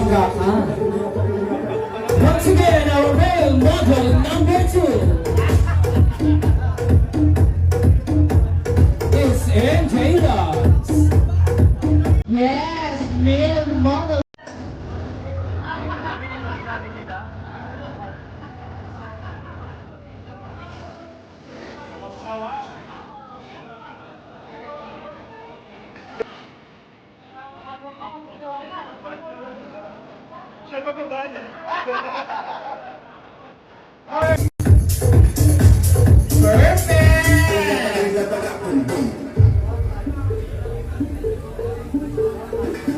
bangga ka. Once again, our male model number 2 is MJ Lux. Yes, male model.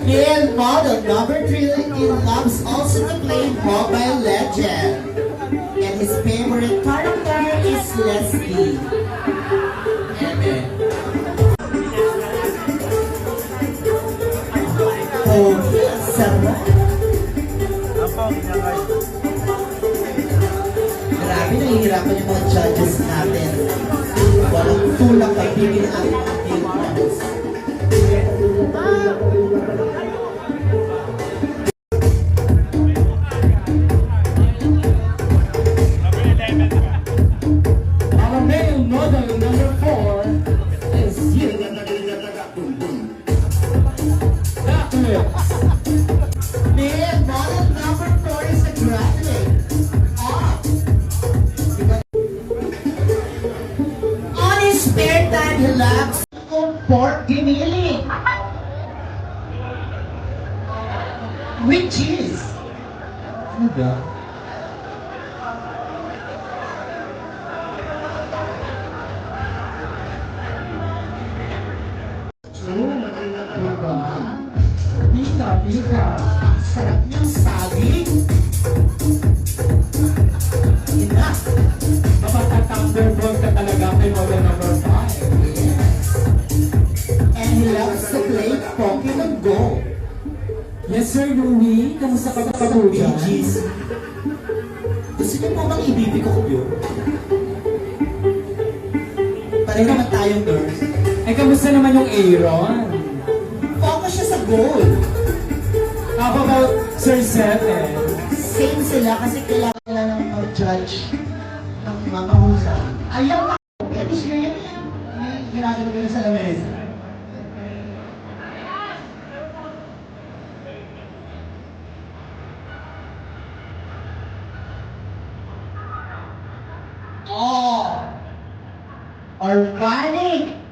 Male model number 3 loves also to play Mobile Legend. And his favorite character is Leslie. Amen. Oh, sarap. Grabe, nahihirapan yung mga judges natin. Walang tulak kay bibili ang films. Our male model number 4 is you. Doctor. Male model number 4 is a graduate. On his spare time, he loves pork giniling. Which is? Ano ba? Pika. Sarap niyang saging. Ina. Mapata-thunderbolt ka talaga kay model number 5. And he loves to play Pokemon Go. Yes, Sir Louie. Kamusta ka pa po dyan? Jeez. Gusto niyo po bang ibibig ko yun? Pareho naman tayong nurse. Ay, kamusta naman yung Aaron? Focus siya sa goal. How about Sir Seven? Same sila kasi kailangan nila ng mag-judge ng mga mahusay. Ayaw na! At least yun yung ginagawa ko sa lamesa. Oh! Organic!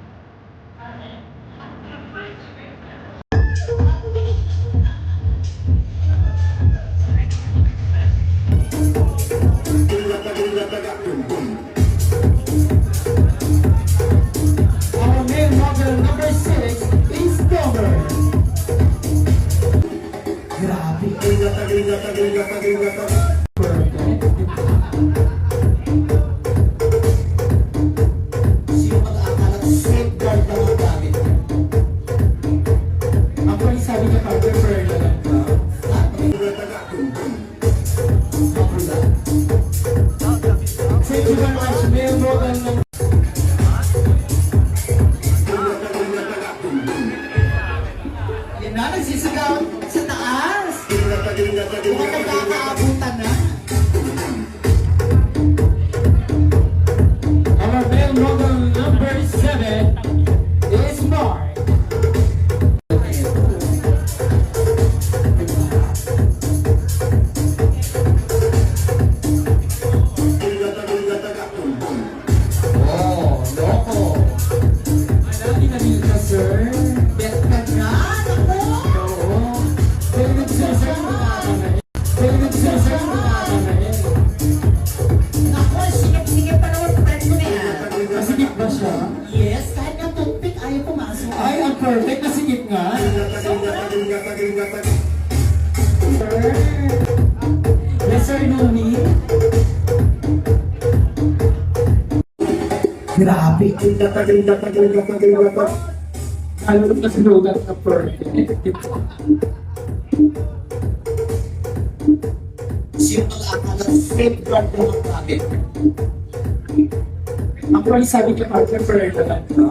Our male model number 6 is Dover. Grabe! Sino mag-aakala ng safeguard na mga gamit? Actually, sabi niya pag prefer na lang ka. Thank you very much, male model number Yan na, nagsisigaw sa taas! Mukhang nagkakaabutan na. Our male model number 7 is Mark. Oh, loko! Malaki na rin ka, sir. Bet ka na! Ako! Oo. Pwede sir, sir, pwede sir, sir, Ako, sikip-sikip pa naman friend ko na yan. Masigit ba siya? Yes, kahit nga toothpick ayaw pumasok. Ay, ang perfect. Nasigit nga. Yes, sir, Louie. Grabe! Alam ko kasi lugat na perfect. Sino mag-aakala ng safeguard na mga gamit? Actually, sabi niya, partner, prefer na lang ka.